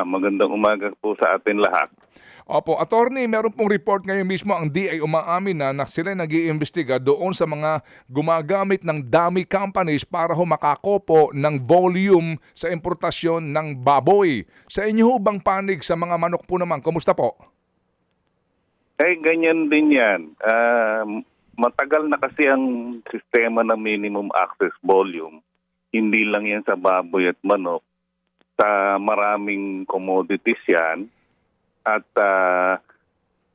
Magandang umaga po sa atin lahat. Opo, attorney, meron pong report ngayon mismo ang DA umaamin na sila nag-iimbestiga doon sa mga gumagamit ng dummy companies para makakopo ng volume sa importasyon ng baboy. Sa inyo ho bang panig sa mga manok po naman? Kumusta po? Ganyan din yan. Matagal na kasi ang sistema ng minimum access volume. Hindi lang yan sa baboy at manok. Sa maraming commodities yan. At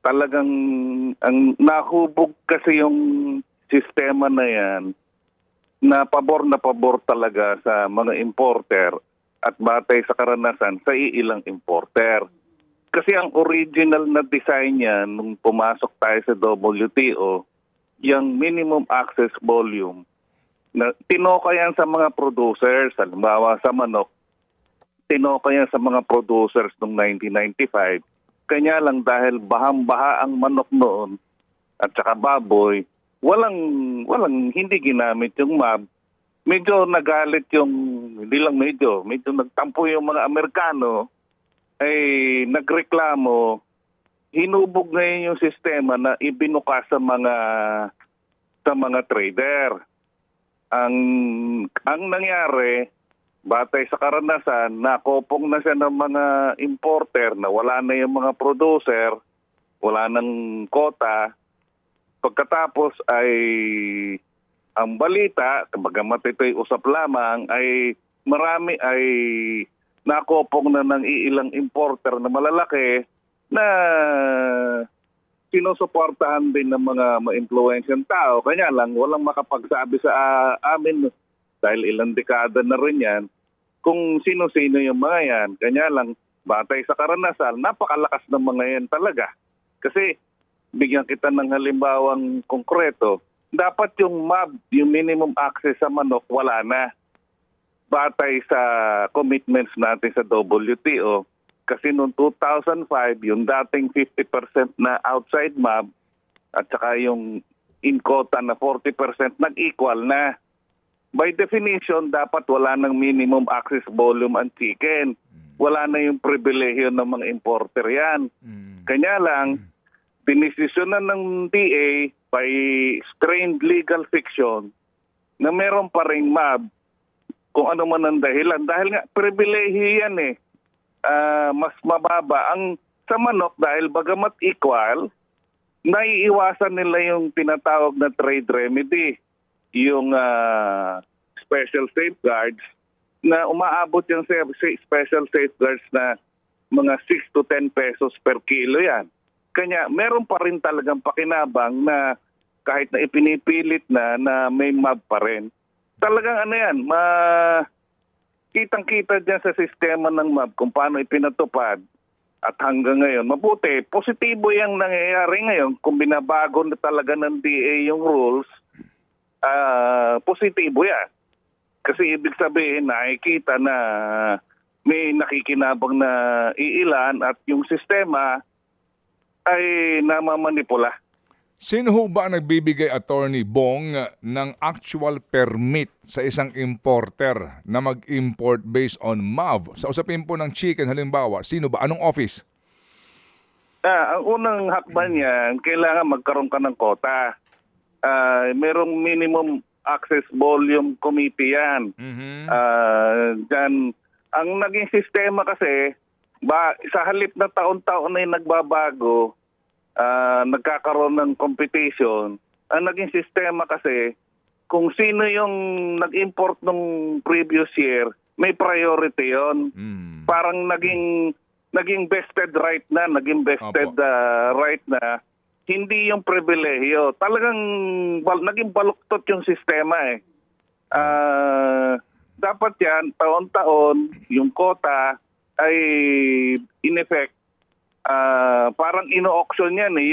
talagang ang nahubog kasi yung sistema na yan na pabor talaga sa mga importer at batay sa karanasan sa iilang importer. Kasi ang original na design niya nung pumasok tayo sa WTO, yung minimum access volume, na tinoka yan sa mga producers, halimbawa sa manok, tinoka yan sa mga producers noong 1995. Kanya lang dahil bahang-baha ang manok noon at saka baboy, walang hindi ginamit yung MAB. Medyo nagalit yung, hindi lang medyo nagtampo yung mga Amerikano, ay nagreklamo, hinubog ngayon yung sistema na ibinuka sa mga trader. Ang nangyari, batay sa karanasan, nakopong na siya ng mga importer na wala na yung mga producer, wala nang kota. Pagkatapos ay ang balita, bagamat ito'y usap lamang, ay marami ay nakopong na ng iilang importer na malalaki na sinusuportahan din ng mga ma-influensyang tao. Kanya lang, walang makapagsabi sa amin dahil ilang dekada na rin yan, kung sino-sino yung mga yan. Kanya lang, batay sa karanasan, napakalakas ng mga yan talaga. Kasi, bigyan kita ng halimbawang konkreto, dapat yung MAB, yung minimum access sa manok, wala na. Batay sa commitments natin sa WTO, kasi noong 2005, yung dating 50% na outside MAB, at saka yung in quota na 40% nag-equal na. By definition, dapat wala ng minimum access volume ang chicken. Wala na yung pribilehyo ng mga importer yan. Kanya lang, dinesisyonan ng DA by strained legal fiction na meron pa ring MAB kung ano man ang dahilan. Dahil nga, pribilehyo yan eh. Mas mababa. Ang sa manok, dahil bagamat equal, naiiwasan nila yung tinatawag na trade remedy. Yung special safeguards na umaabot yung special safeguards na mga 6 to 10 pesos per kilo yan. Kanya meron pa rin talagang pakinabang na kahit na ipinipilit na may MAB pa rin. Talagang ano yan, kitang-kita dyan sa sistema ng MAB kung paano ipinatupad at hanggang ngayon. Mabuti, positibo yung nangyayari ngayon kung binabago na talaga ng DA yung rules, positibo yan. Kasi ibig sabihin, nakikita na may nakikinabang na iilan at yung sistema ay namamanipula. Sino ho ba ang nagbibigay, Attorney Bong, ng actual permit sa isang importer na mag-import based on MAV? Sa usapin po ng chicken, halimbawa, sino ba? Anong office? Ang unang hakban niyan, kailangan magkaroon ka ng kota. Merong minimum access volume committee yan. Dyan, ang naging sistema kasi, sa halip na taon-taon na yung nagbabago, nagkakaroon ng competition, ang naging sistema kasi, kung sino yung nag-import nung previous year, may priority yon. Parang naging vested right na, right na, hindi yung pribilehyo. Talagang naging baluktot yung sistema eh. Dapat yan, taon-taon, yung quota ay in effect, parang ino-auction yan eh.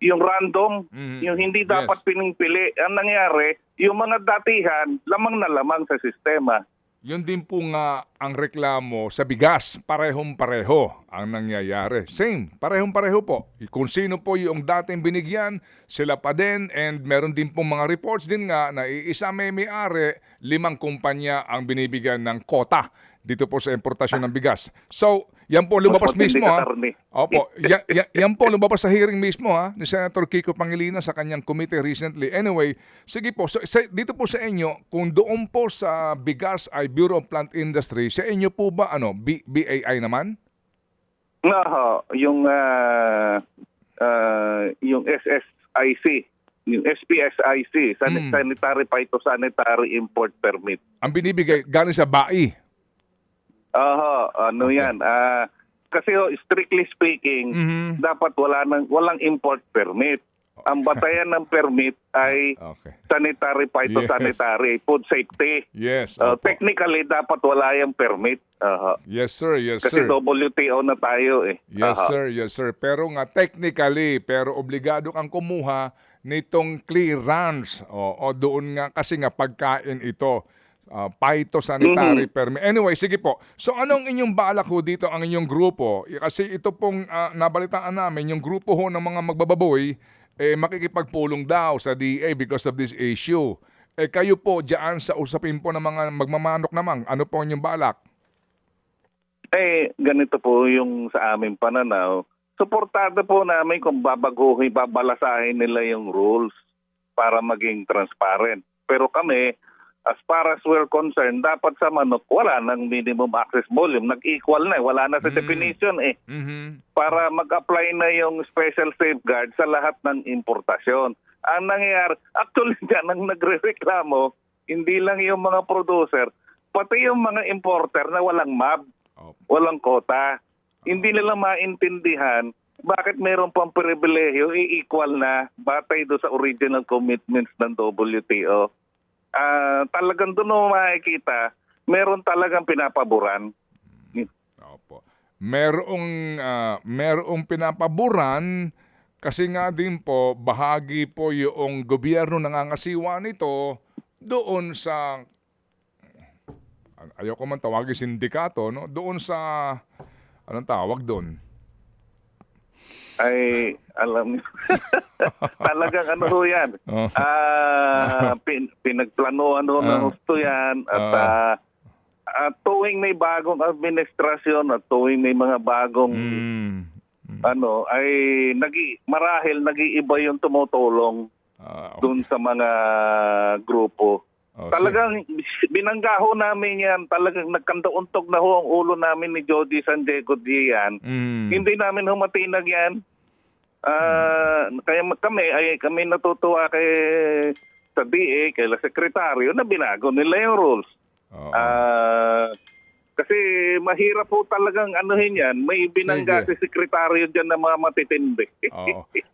Yung random, yung hindi dapat pinipili. Ang nangyari, yung mga datihan, lamang na lamang sa sistema. Yun din po nga ang reklamo sa bigas. Parehong-pareho ang nangyayari. Same, parehong-pareho po. Kung sino po yung dating binigyan, sila pa din. And meron din pong mga reports din nga na isa may-ari, 5 kumpanya ang binibigyan ng kota dito po sa importasyon ng bigas. So, yan po lumabas Mas matindi mismo ka, ha. attorney. Opo, yan po lumabas sa hearing mismo ha ni Senator Kiko Pangilinan sa kanyang committee recently. Anyway, sige po, so, dito po sa inyo, kung doon po sa bigas ay Bureau of Plant Industry, sa inyo po ba BAI naman? Oo, yung SSIC, yung SPSIC, Sanitary Phytosanitary Import Permit. Ang binibigay galing sa BAI. Ano yan? Kasi strictly speaking, dapat walang import permit. Ang batayan ng permit ay Okay. sanitary, phytosanitary, food safety. Yes. Opo. Technically, dapat wala yung permit. Yes, sir. Yes, Kasi sir. WTO na tayo eh. Yes, sir. Yes, sir. Pero nga technically, pero obligado kang kumuha nitong clearance. O doon nga kasi nga pagkain ito. Phytosanitary permit. Anyway, sige po. So anong inyong balak ho dito ang inyong grupo? Kasi ito pong nabalitaan namin, yung grupo ho ng mga magbababoy, makikipagpulong daw sa DA because of this issue. Kayo po diyan sa usapin po ng mga magmamanok naman, ano po ang inyong balak? Ganito po yung sa aming pananaw. Suportado po namin kung babalasahin nila yung rules para maging transparent. Pero kami, as far as we're concerned, dapat sa manok, wala ng minimum access volume. Nag-equal na wala na sa definition eh. Para mag-apply na yung special safeguard sa lahat ng importasyon. Ang nangyayari, actually dyan, ang nagre-reklamo, hindi lang yung mga producer, pati yung mga importer na walang MAB, walang quota. Hindi nila maintindihan bakit mayroon pang pribilehiyo, i-equal na batay do sa original commitments ng WTO. Talagang doon mo makikita, meron talagang pinapaboran. Opo. Merong pinapaboran kasi nga din po, bahagi po yung gobyerno nangangasiwa nito doon sa, ayoko man tawagin sindikato, no? Doon sa, anong tawag doon? Ay, alam niyo. Talagang ano ho yan. Pinagplanuhan ho ng gusto yan. At tuwing may bagong administrasyon at tuwing may mga bagong ay marahil nag-iiba yung tumutulong dun sa mga grupo. Talagang binangga ho namin yan. Talagang nagkandauntog na ho ang ulo namin ni Jody San Diego Dian. Hindi namin humatinag yan. Kaya kami natutuwa kay sa DA, kay sekretaryo na binago nila yung rules. Kasi mahirap po talagang anuhin yan. May binangga si sekretaryo dyan na mga matitindi.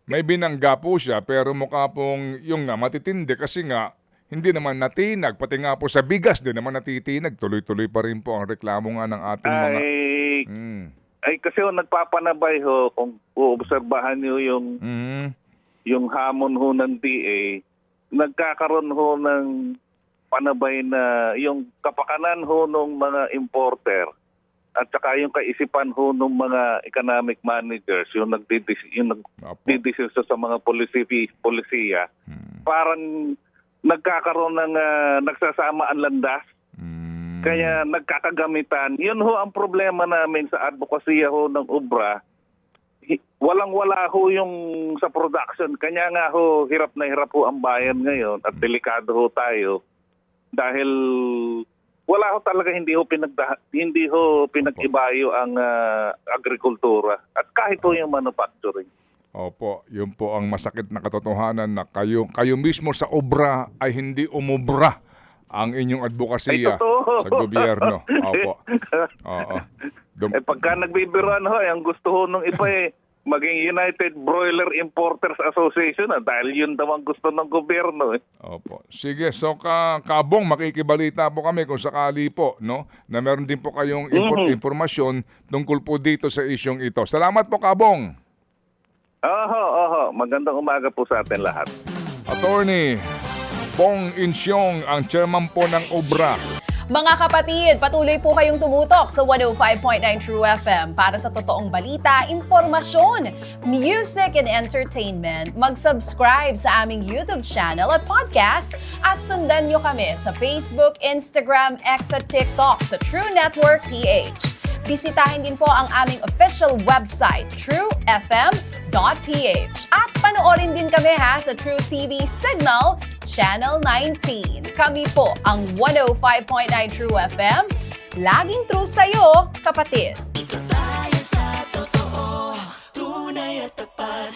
May binangga po siya pero mukha pong yung nga matitindi kasi nga hindi naman natinag, pati nga po sa bigas din naman natitinag. Tuloy-tuloy pa rin po ang reklamo nga ng ating mga... Ay kasi nagpapanabay ho, kung uobserbahan nyo yung hamon ho ng DA, nagkakaroon ho ng panabay na yung kapakanan ho ng mga importer at saka yung kaisipan ho ng mga economic managers, yung nagdidesisyon sa mga polisiya, parang nagkakaroon ng nagsasama ang landas. Kaya nagkakagamitan. Yun ho ang problema namin sa advokasya ho ng obra. Walang-wala ho yung sa production. Kanya nga ho, hirap na hirap ho ang bayan ngayon at delikado ho tayo. Dahil wala ho talaga, hindi ho pinag-ibayo ang agrikultura. At kahit ho yung manufacturing. Opo, yun po ang masakit na katotohanan na kayo mismo sa obra ay hindi umubra ang inyong advokasya sa gobyerno. Opo. Oo. Pagka nagbibiruan ho, ang gusto ho nung iba maging United Broiler Importers Association dahil yun daw ang gusto ng gobyerno. Opo. Sige, so Kabong, makikibalita po kami kung sakali po, no, na meron din po kayong informasyon tungkol po dito sa isyong ito. Salamat po, Kabong. Magandang umaga po sa atin lahat. Attorney Bong Insyong, ang chairman po ng obra. Mga kapatid, patuloy po kayong tumutok sa 105.9 True FM para sa totoong balita, impormasyon, music and entertainment. Mag-subscribe sa aming YouTube channel at podcast at sundan nyo kami sa Facebook, Instagram, X at TikTok sa True Network PH. Bisitahin din po ang aming official website, truefm.ph. At panoorin din kami sa True TV Signal, Channel 19. Kami po ang 105.9 True FM. Laging true sa'yo, kapatid. Ito tayo sa